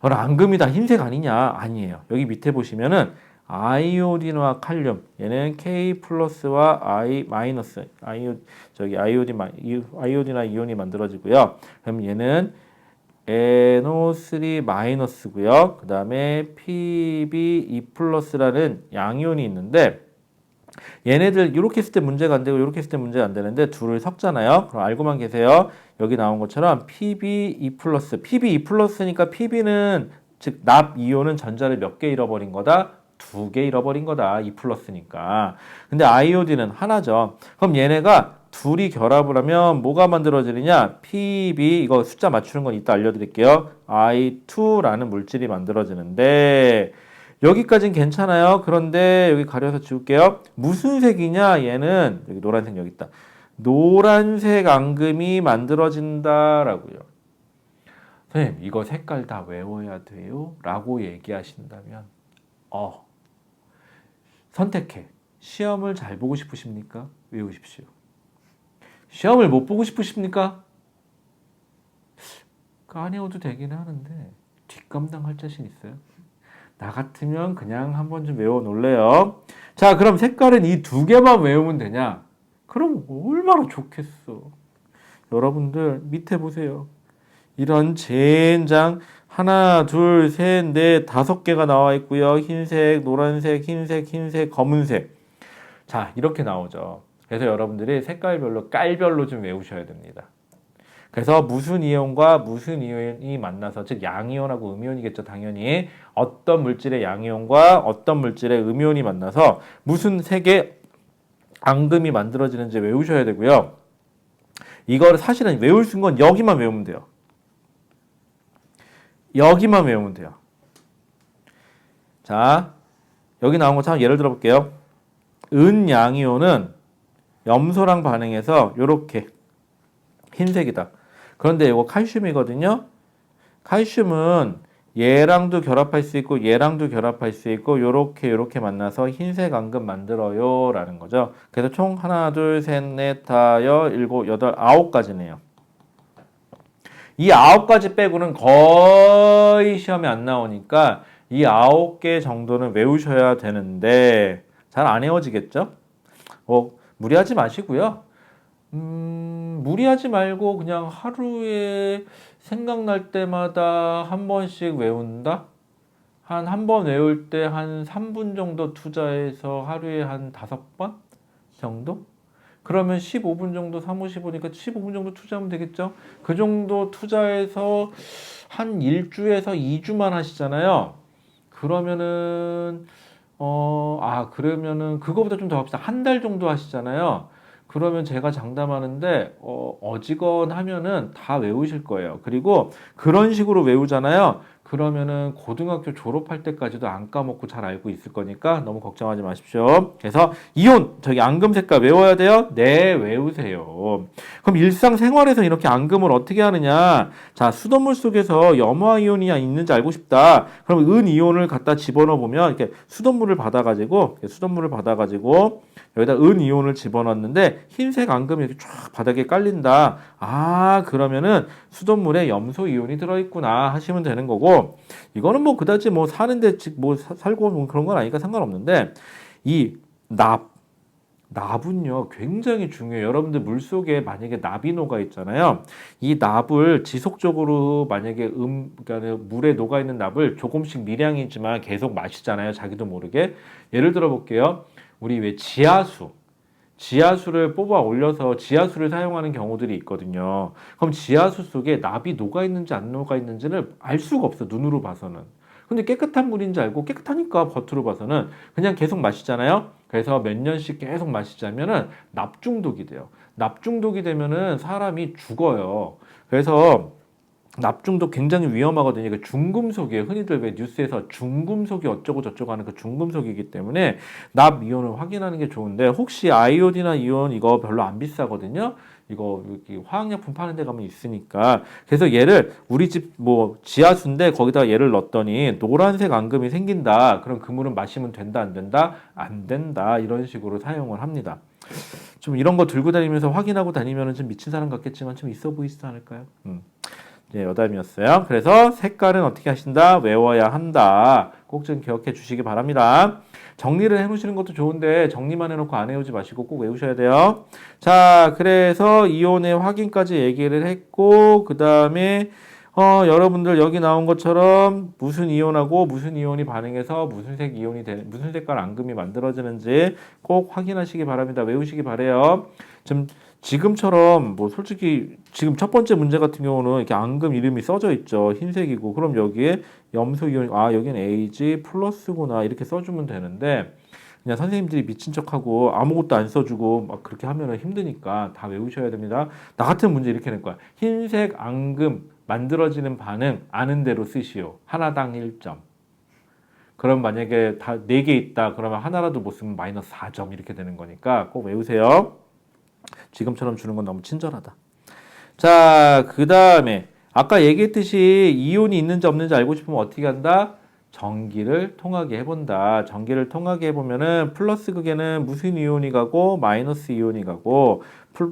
그럼 앙금이 다 흰색 아니냐? 아니에요. 여기 밑에 보시면은 아이오딘과 칼륨, 얘는 K 플러스와 I 마이너스, 아이오딘과 이온이 만들어지고요. 그럼 얘는 NO3 마이너스고요. 그 다음에 PbE 플러스라는 양이온이 있는데 얘네들 이렇게 했을 때 문제가 안 되고 이렇게 했을 때 문제가 안 되는데 둘을 섞잖아요. 그럼 알고만 계세요. 여기 나온 것처럼 PbE 플러스, PbE 플러스니까 Pb는 즉 납 이온은 전자를 몇 개 잃어버린 거다? 2개 잃어버린 거다. E 플러스니까. 근데 아이오딘은 하나죠. 그럼 얘네가 둘이 결합을 하면 뭐가 만들어지느냐? Pb, 이거 숫자 맞추는 건 이따 알려드릴게요. I2라는 물질이 만들어지는데 여기까지는 괜찮아요. 그런데 여기 가려서 지울게요. 무슨 색이냐? 얘는 여기 노란색 여기 있다. 노란색 앙금이 만들어진다라고요. 선생님, 이거 색깔 다 외워야 돼요? 라고 얘기하신다면 선택해. 시험을 잘 보고 싶으십니까? 외우십시오. 시험을 못 보고 싶으십니까? 안 외워도 되긴 하는데 뒷감당할 자신 있어요? 나 같으면 그냥 한 번쯤 외워 놓을래요. 자, 그럼 색깔은 이 두 개만 외우면 되냐? 그럼 얼마나 좋겠어. 여러분들 밑에 보세요. 이런 젠장 하나, 둘, 셋, 넷, 5개가 나와 있고요. 흰색, 노란색, 흰색, 검은색. 자, 이렇게 나오죠. 그래서 여러분들이 색깔별로, 깔별로 좀 외우셔야 됩니다. 그래서 무슨 이온과 무슨 이온이 만나서, 즉 양이온하고 음이온이겠죠, 당연히. 어떤 물질의 양이온과 어떤 물질의 음이온이 만나서 무슨 색의 앙금이 만들어지는지 외우셔야 되고요. 이거를 사실은 외울 수 있는 건 여기만 외우면 돼요. 여기만 외우면 돼요. 자, 여기 나온 것처럼 예를 들어 볼게요. 은양이온은 염소랑 반응해서 이렇게 흰색이다. 그런데 이거 칼슘이거든요. 칼슘은 얘랑도 결합할 수 있고 얘랑도 결합할 수 있고 요렇게 만나서 흰색 앙금 만들어요 라는 거죠. 그래서 총 하나, 둘, 셋, 넷, 다, 여, 일곱, 여덟, 9가지네요. 이 9가지 빼고는 거의 시험에 안 나오니까 이 9개 정도는 외우셔야 되는데 잘 안 외워지겠죠? 무리하지 마시고요. 무리하지 말고 그냥 하루에 생각날 때마다 한 번씩 외운다? 한 번 외울 때 한 3분 정도 투자해서 하루에 한 5번 정도? 그러면 15분 정도 사무시보니까 15분 정도 투자하면 되겠죠? 그 정도 투자해서 한 1주에서 2주만 하시잖아요. 그러면은 그러면은 그거보다 좀 더 합시다. 한 달 정도 하시잖아요. 그러면 제가 장담하는데 어지간하면은 다 외우실 거예요. 그리고 그런 식으로 외우잖아요. 그러면은 고등학교 졸업할 때까지도 안 까먹고 잘 알고 있을 거니까 너무 걱정하지 마십시오. 그래서 이온, 저기 앙금 색깔 외워야 돼요? 네, 외우세요. 그럼 일상생활에서 이렇게 앙금을 어떻게 하느냐? 자, 수돗물 속에서 염화 이온이 있는지 알고 싶다. 그럼 은 이온을 갖다 집어넣어 보면 이렇게 수돗물을 받아가지고 여기다 은 이온을 집어넣었는데 흰색 앙금이 이렇게 쫙 바닥에 깔린다. 그러면은 수돗물에 염소 이온이 들어있구나 하시면 되는 거고, 이거는 뭐 그다지 뭐 사는데 살고 뭐 그런 건 아니니까 상관없는데, 이 납은요 굉장히 중요해요. 여러분들 물속에 만약에 납이 녹아 있잖아요. 이 납을 지속적으로 만약에 그러니까 물에 녹아 있는 납을 조금씩 미량이지만 계속 마시잖아요. 자기도 모르게. 예를 들어 볼게요. 우리 왜 지하수를 뽑아 올려서 지하수를 사용하는 경우들이 있거든요. 그럼 지하수 속에 납이 녹아 있는지 안 녹아 있는지를 알 수가 없어, 눈으로 봐서는. 근데 깨끗한 물인지 알고 깨끗하니까 겉으로 봐서는 그냥 계속 마시잖아요. 그래서 몇 년씩 계속 마시자면은 납중독이 돼요. 납중독이 되면은 사람이 죽어요. 그래서 납중독 굉장히 위험하거든요. 그 중금속이에요. 흔히들 왜 뉴스에서 중금속이 어쩌고 저쩌고 하는 그 중금속이기 때문에 납 이온을 확인하는 게 좋은데, 혹시 아이오딘이나 이온 이거 별로 안 비싸거든요. 이거 여기 화학약품 파는 데 가면 있으니까. 그래서 얘를 우리 집 뭐 지하수인데 거기다 얘를 넣었더니 노란색 앙금이 생긴다. 그럼 그물은 마시면 된다, 안 된다? 안 된다. 이런 식으로 사용을 합니다. 좀 이런 거 들고 다니면서 확인하고 다니면 좀 미친 사람 같겠지만 좀 있어 보이지도 않을까요? 네, 여담이었어요. 그래서 색깔은 어떻게 하신다? 외워야 한다. 꼭 좀 기억해 주시기 바랍니다. 정리를 해 놓으시는 것도 좋은데 정리만 해놓고 안 외우지 마시고 꼭 외우셔야 돼요. 자, 그래서 이온의 확인까지 얘기를 했고 그 다음에 여러분들 여기 나온 것처럼 무슨 이온하고 무슨 이온이 반응해서 무슨 색 이온이 무슨 색깔 앙금이 만들어지는지 꼭 확인하시기 바랍니다. 외우시기 바래요. 지금처럼 뭐 솔직히 지금 첫 번째 문제 같은 경우는 이렇게 앙금 이름이 써져 있죠. 흰색이고 그럼 여기에 염소 이온 여기는 Ag 플러스구나 이렇게 써주면 되는데 그냥 선생님들이 미친 척하고 아무것도 안 써주고 막 그렇게 하면은 힘드니까 다 외우셔야 됩니다. 나 같은 문제 이렇게 낼 거야. 흰색 앙금 만들어지는 반응 아는 대로 쓰시오. 하나당 1점. 그럼 만약에 다 4개 있다 그러면 하나라도 못 쓰면 마이너스 4점 이렇게 되는 거니까 꼭 외우세요. 지금처럼 주는 건 너무 친절하다. 자, 그 다음에 아까 얘기했듯이 이온이 있는지 없는지 알고 싶으면 어떻게 한다? 전기를 통하게 해본다. 전기를 통하게 해보면은 플러스 극에는 무슨 이온이 가고 마이너스 이온이 가고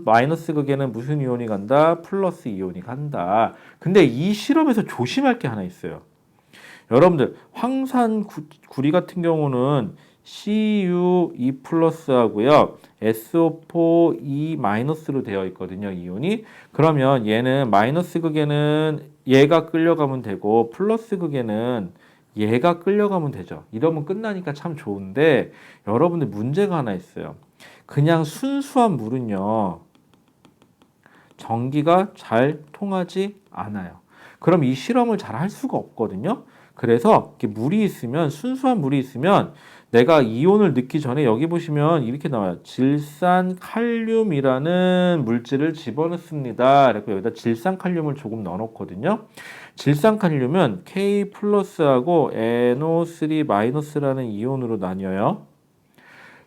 마이너스 극에는 무슨 이온이 간다? 플러스 이온이 간다. 근데 이 실험에서 조심할 게 하나 있어요. 여러분들 황산 구리 같은 경우는 Cu2 플러스 하고요. SO4 E 마이너스로 되어 있거든요. 이온이. 그러면 얘는 마이너스 극에는 얘가 끌려가면 되고 플러스 극에는 얘가 끌려가면 되죠. 이러면 끝나니까 참 좋은데 여러분들 문제가 하나 있어요. 그냥 순수한 물은요. 전기가 잘 통하지 않아요. 그럼 이 실험을 잘 할 수가 없거든요. 그래서 이렇게 물이 있으면 순수한 물이 있으면 내가 이온을 넣기 전에 여기 보시면 이렇게 나와요. 질산칼륨이라는 물질을 집어넣습니다. 그래서 여기다 질산칼륨을 조금 넣어놓거든요. 질산칼륨은 K 플러스하고 NO3 마이너스라는 이온으로 나뉘어요.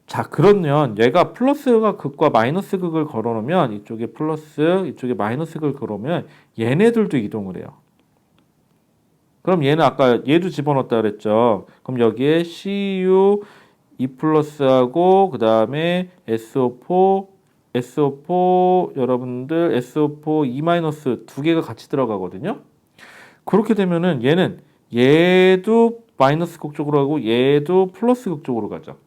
자, 그러면 얘가 플러스가 극과 마이너스 극을 걸어놓으면 이쪽에 플러스, 이쪽에 마이너스 극을 걸어놓으면 얘네들도 이동을 해요. 그럼 얘는 아까 얘도 집어넣었다 그랬죠. 그럼 여기에 Cu 2 플러스하고 그 다음에 SO4 여러분들 SO4 E 마이너스 두 개가 같이 들어가거든요. 그렇게 되면은 얘도 마이너스 극 쪽으로 가고 얘도 플러스 극 쪽으로 가죠.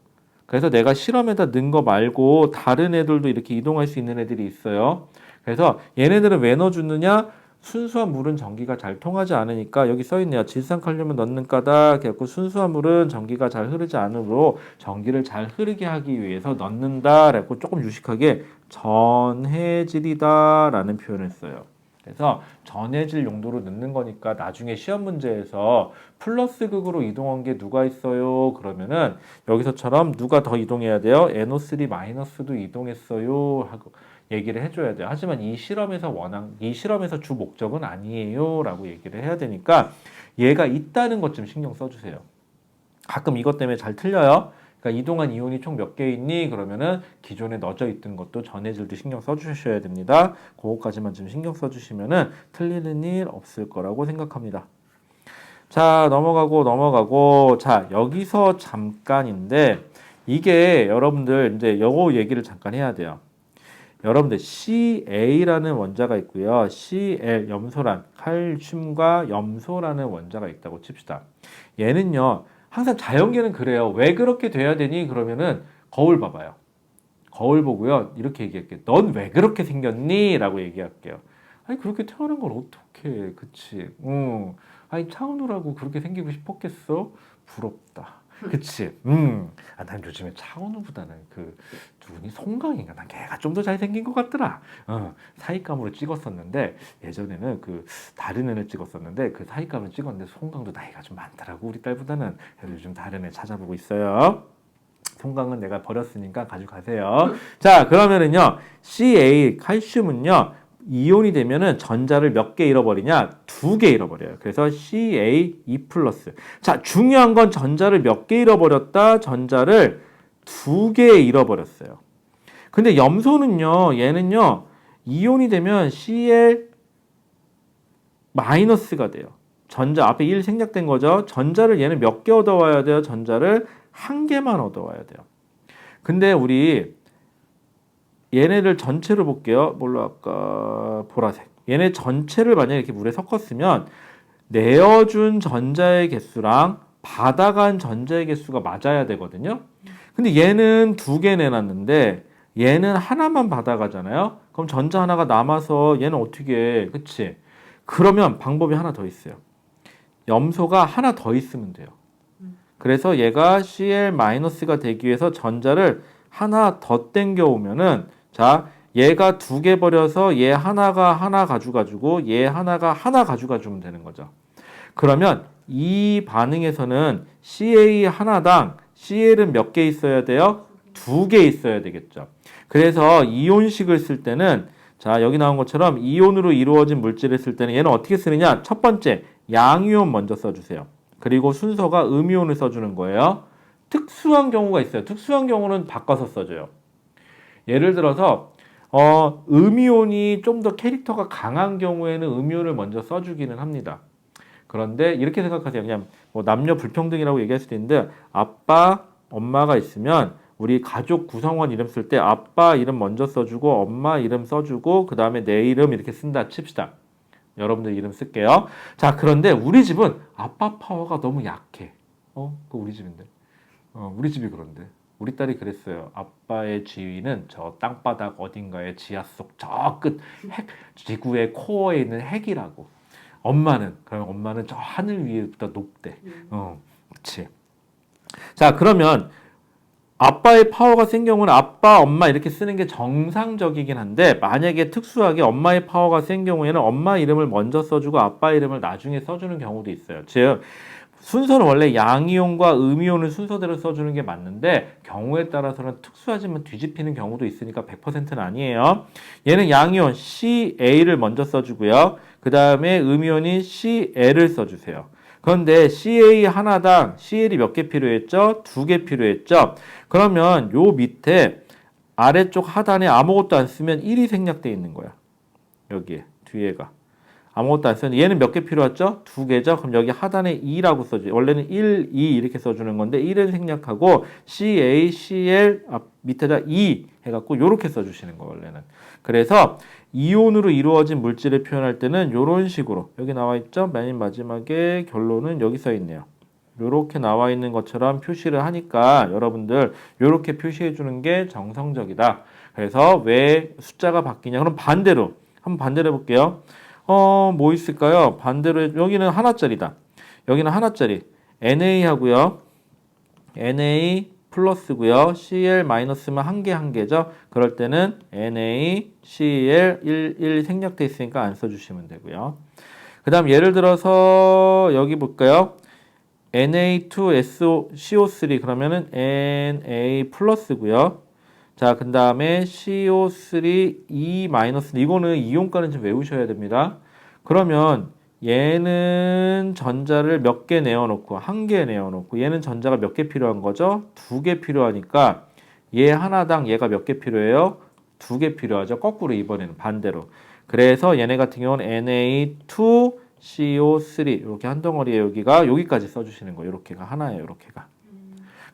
그래서 내가 실험에다 넣은 거 말고 다른 애들도 이렇게 이동할 수 있는 애들이 있어요. 그래서 얘네들은 왜 넣어주느냐? 순수한 물은 전기가 잘 통하지 않으니까 여기 써있네요. 질산칼륨을 넣는 까다. 그래서 순수한 물은 전기가 잘 흐르지 않으므로 전기를 잘 흐르게 하기 위해서 넣는다. 라고 조금 유식하게 전해질이다 라는 표현을 써요. 그래서 전해질 용도로 넣는 거니까 나중에 시험 문제에서 플러스 극으로 이동한 게 누가 있어요? 그러면은 여기서처럼 누가 더 이동해야 돼요? NO3 마이너스도 이동했어요. 하고 얘기를 해줘야 돼요. 하지만 이 실험에서 주 목적은 아니에요. 라고 얘기를 해야 되니까 얘가 있다는 것 좀 신경 써주세요. 가끔 이것 때문에 잘 틀려요. 그러니까 이동한 이온이 총 몇 개 있니? 그러면은 기존에 넣어져 있던 것도 전해질도 신경 써주셔야 됩니다. 그거까지만 좀 신경 써주시면은 틀리는 일 없을 거라고 생각합니다. 자, 넘어가고. 자, 여기서 잠깐인데 이게 여러분들 이제 요거 얘기를 잠깐 해야 돼요. 여러분들 CA라는 원자가 있고요. Cl 염소란 칼슘과 염소라는 원자가 있다고 칩시다. 얘는요. 항상 자연계는 그래요. 왜 그렇게 돼야 되니? 그러면은 거울 봐봐요. 거울 보고요. 이렇게 얘기할게요. 넌 왜 그렇게 생겼니? 라고 얘기할게요. 아니 그렇게 태어난 걸 어떡해. 그치? 아니 차은우라고 그렇게 생기고 싶었겠어? 부럽다. 그치? 난 요즘에 차은우보다는 누구니? 송강인가? 난 걔가 좀 더 잘생긴 것 같더라. 사익감으로 찍었었는데 예전에는 다른 애를 찍었었는데 그 사익감을 찍었는데 송강도 나이가 좀 많더라고 우리 딸보다는. 그래서 요즘 다른 애 찾아보고 있어요. 송강은 내가 버렸으니까 가져가세요. 자, 그러면은요 CA 칼슘은요 이온이 되면은 전자를 몇 개 잃어버리냐? 2개 잃어버려요. 그래서 Ca2+. 자, 중요한 건 전자를 몇 개 잃어버렸다? 전자를 2개 잃어버렸어요. 근데 염소는요, 얘는요, 이온이 되면 Cl 마이너스가 돼요. 전자 앞에 1 생략된 거죠. 전자를 얘는 몇 개 얻어와야 돼요? 전자를 한 개만 얻어와야 돼요. 근데 우리 얘네를 전체로 볼게요. 뭘로 할까? 보라색. 얘네 전체를 만약에 이렇게 물에 섞었으면 내어준 전자의 개수랑 받아간 전자의 개수가 맞아야 되거든요. 근데 얘는 2개 내놨는데 얘는 하나만 받아가잖아요. 그럼 전자 하나가 남아서 얘는 어떻게 해? 그치? 그러면 방법이 하나 더 있어요. 염소가 하나 더 있으면 돼요. 그래서 얘가 Cl-가 되기 위해서 전자를 하나 더 땡겨오면은 자, 얘가 2개 버려서 얘 하나가 하나 가져가지고 얘 하나가 하나 가져가주면 되는 거죠. 그러면 이 반응에서는 CA 하나당 CL은 몇 개 있어야 돼요? 2개 있어야 되겠죠. 그래서 이온식을 쓸 때는 자, 여기 나온 것처럼 이온으로 이루어진 물질을 쓸 때는 얘는 어떻게 쓰느냐? 첫 번째, 양이온 먼저 써주세요. 그리고 순서가 음이온을 써주는 거예요. 특수한 경우가 있어요. 특수한 경우는 바꿔서 써줘요. 예를 들어서 음이온이 좀 더 캐릭터가 강한 경우에는 음이온을 먼저 써주기는 합니다. 그런데 이렇게 생각하세요. 그냥 뭐 남녀 불평등이라고 얘기할 수도 있는데 아빠, 엄마가 있으면 우리 가족 구성원 이름 쓸 때 아빠 이름 먼저 써주고 엄마 이름 써주고 그 다음에 내 이름 이렇게 쓴다 칩시다. 여러분들 이름 쓸게요. 자, 그런데 우리 집은 아빠 파워가 너무 약해. 그거 우리 집인데. 우리 집이 그런데. 우리 딸이 그랬어요. 아빠의 지위는 저 땅바닥 어딘가의 지하 속 저 끝 지구의 코어에 있는 핵이라고. 엄마는 저 하늘 위에보다 높대. 그렇지. 자, 그러면 아빠의 파워가 센 경우는 아빠, 엄마 이렇게 쓰는 게 정상적이긴 한데 만약에 특수하게 엄마의 파워가 센 경우에는 엄마 이름을 먼저 써주고 아빠 이름을 나중에 써주는 경우도 있어요. 즉 순서는 원래 양이온과 음이온을 순서대로 써주는 게 맞는데 경우에 따라서는 특수하지만 뒤집히는 경우도 있으니까 100%는 아니에요. 얘는 양이온 CA를 먼저 써주고요. 그 다음에 음이온인 CL을 써주세요. 그런데 CA 하나당 CL이 몇 개 필요했죠? 2개 필요했죠? 그러면 요 밑에 아래쪽 하단에 아무것도 안 쓰면 1이 생략되어 있는 거야. 여기에 뒤에가. 아무것도 안 쓰는데 얘는 몇 개 필요하죠? 2개죠? 그럼 여기 하단에 2라고 써줘요. 원래는 1, 2 이렇게 써주는 건데 1은 생략하고 CA, CL 밑에다 2 해갖고 이렇게 써주시는 거예요. 원래는. 그래서 이온으로 이루어진 물질을 표현할 때는 이런 식으로 여기 나와 있죠? 맨 마지막에 결론은 여기 써 있네요. 이렇게 나와 있는 것처럼 표시를 하니까 여러분들 이렇게 표시해 주는 게 정성적이다. 그래서 왜 숫자가 바뀌냐? 그럼 반대로 한번 반대로 해볼게요. 뭐 있을까요? 반대로 여기는 하나짜리다. 여기는 하나짜리. Na 하고요. Na 플러스고요. Cl 마이너스면 한 개 한 개죠. 그럴 때는 Na, Cl 1 생략돼 있으니까 안 써주시면 되고요. 그 다음 예를 들어서 여기 볼까요? Na2SO3 그러면은 Na 플러스고요. 자, 그 다음에 CO3 E 마이너스 이거는 이온가는 좀 외우셔야 됩니다. 그러면 얘는 전자를 몇 개 내어놓고 한 개 내어놓고 얘는 전자가 몇 개 필요한 거죠? 2개 필요하니까 얘 하나당 얘가 몇 개 필요해요? 2개 필요하죠. 거꾸로 이번에는 반대로. 그래서 얘네 같은 경우는 Na2CO3 이렇게 한 덩어리에 여기까지 써주시는 거예요. 이렇게가 하나예요. 이렇게가.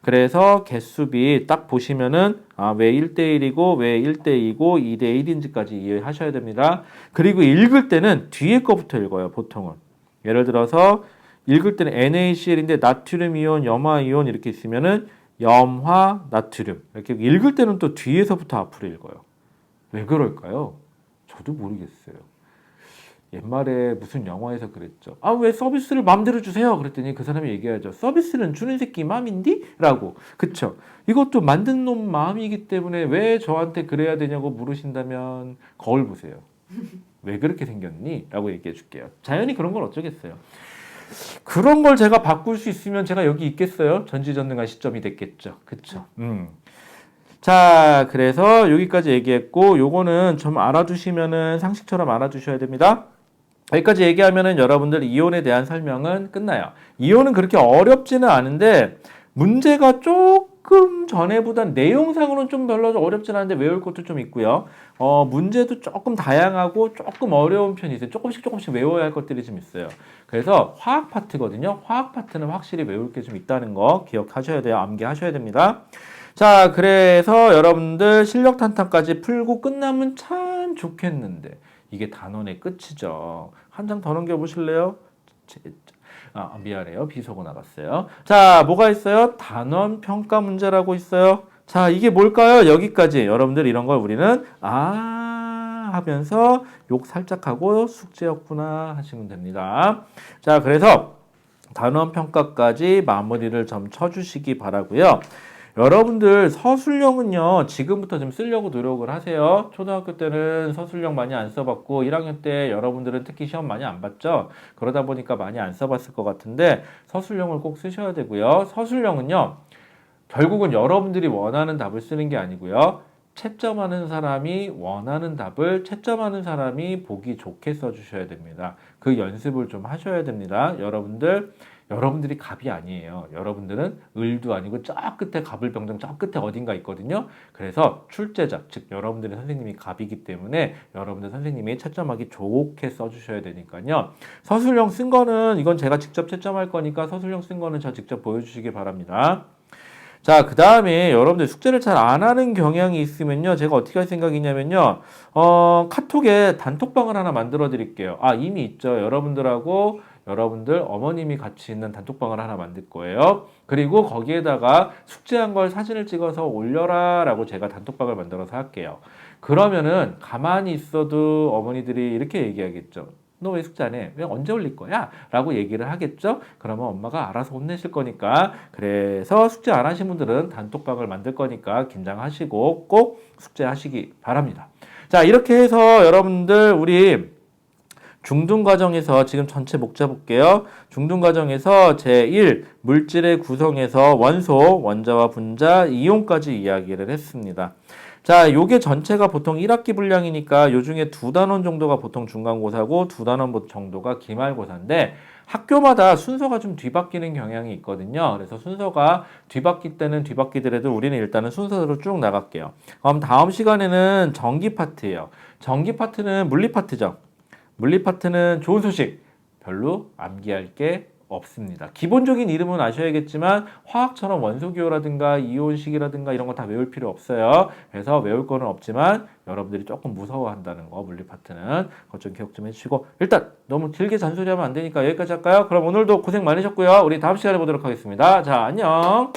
그래서 개수비 딱 보시면은 왜 1대1이고 왜 1대2고 2대1인지까지 이해하셔야 됩니다. 그리고 읽을 때는 뒤에 거부터 읽어요. 보통은. 예를 들어서 읽을 때는 NaCl인데 나트륨 이온, 염화 이온 이렇게 있으면은 염화 나트륨 이렇게 읽을 때는 또 뒤에서부터 앞으로 읽어요. 왜 그럴까요? 저도 모르겠어요. 옛말에 무슨 영화에서 그랬죠. 왜 서비스를 마음대로 주세요. 그랬더니 그 사람이 얘기하죠. 서비스는 주는 새끼 마음인디? 라고. 그쵸? 이것도 만든 놈 마음이기 때문에 왜 저한테 그래야 되냐고 물으신다면 거울 보세요. 왜 그렇게 생겼니? 라고 얘기해 줄게요. 자연히 그런 걸 어쩌겠어요. 그런 걸 제가 바꿀 수 있으면 제가 여기 있겠어요? 전지전능한 시점이 됐겠죠. 그쵸? 자, 그래서 여기까지 얘기했고 요거는 좀 알아두시면은 상식처럼 알아두셔야 됩니다. 여기까지 얘기하면은 여러분들 이온에 대한 설명은 끝나요. 이온은 그렇게 어렵지는 않은데 문제가 조금 조금 전에보단 내용상으로는 좀 별로 어렵진 않은데 외울 것도 좀 있고요. 문제도 조금 다양하고 조금 어려운 편이 있어요. 조금씩 외워야 할 것들이 좀 있어요. 그래서 화학 파트거든요. 화학 파트는 확실히 외울 게 좀 있다는 거 기억하셔야 돼요. 암기하셔야 됩니다. 자, 그래서 여러분들 실력 탄탄까지 풀고 끝나면 참 좋겠는데 이게 단원의 끝이죠. 한 장 더 넘겨보실래요? 미안해요. 비속어 나갔어요. 자, 뭐가 있어요? 단원 평가 문제라고 있어요. 자, 이게 뭘까요? 여기까지. 여러분들 이런 걸 우리는 하면서 욕 살짝 하고 숙제였구나 하시면 됩니다. 자, 그래서 단원 평가까지 마무리를 좀 쳐주시기 바라고요. 여러분들 서술형은요 지금부터 좀 쓰려고 노력을 하세요. 초등학교 때는 서술형 많이 안 써봤고 1학년 때 여러분들은 특히 시험 많이 안 봤죠. 그러다 보니까 많이 안 써봤을 것 같은데 서술형을 꼭 쓰셔야 되고요. 서술형은요 결국은 여러분들이 원하는 답을 쓰는 게 아니고요. 채점하는 사람이 원하는 답을 채점하는 사람이 보기 좋게 써주셔야 됩니다. 그 연습을 좀 하셔야 됩니다. 여러분들이 갑이 아니에요. 여러분들은 을도 아니고 저 끝에 갑을병정 저 끝에 어딘가 있거든요. 그래서 출제자, 즉 여러분들의 선생님이 갑이기 때문에 여러분들 선생님이 채점하기 좋게 써주셔야 되니까요. 서술형 쓴 거는 이건 제가 직접 채점할 거니까 서술형 쓴 거는 저 직접 보여주시기 바랍니다. 자, 그 다음에 여러분들 숙제를 잘 안 하는 경향이 있으면요. 제가 어떻게 할 생각이냐면요. 카톡에 단톡방을 하나 만들어 드릴게요. 이미 있죠. 여러분들 어머님이 같이 있는 단톡방을 하나 만들 거예요. 그리고 거기에다가 숙제한 걸 사진을 찍어서 올려라 라고 제가 단톡방을 만들어서 할게요. 그러면은 가만히 있어도 어머니들이 이렇게 얘기하겠죠. 너 왜 숙제 안 해? 왜 언제 올릴 거야? 라고 얘기를 하겠죠? 그러면 엄마가 알아서 혼내실 거니까. 그래서 숙제 안 하신 분들은 단톡방을 만들 거니까 긴장하시고 꼭 숙제하시기 바랍니다. 자, 이렇게 해서 여러분들 우리 중등과정에서 지금 전체 목차 볼게요. 중등과정에서 제1 물질의 구성에서 원소, 원자와 분자, 이온까지 이야기를 했습니다. 자, 요게 전체가 보통 1학기 분량이니까 요 중에 2단원 정도가 보통 중간고사고 2단원 정도가 기말고사인데 학교마다 순서가 좀 뒤바뀌는 경향이 있거든요. 그래서 순서가 뒤바뀔 때는 뒤바뀌더라도 우리는 일단은 순서대로 쭉 나갈게요. 그럼 다음 시간에는 전기 파트예요. 전기 파트는 물리 파트죠. 물리 파트는 좋은 소식, 별로 암기할 게 없습니다. 기본적인 이름은 아셔야겠지만 화학처럼 원소기호라든가 이온식이라든가 이런 거 다 외울 필요 없어요. 그래서 외울 거는 없지만 여러분들이 조금 무서워한다는 거 물리 파트는 그것 좀 기억 좀 해주시고 일단 너무 길게 잔소리하면 안 되니까 여기까지 할까요? 그럼 오늘도 고생 많으셨고요. 우리 다음 시간에 보도록 하겠습니다. 자, 안녕.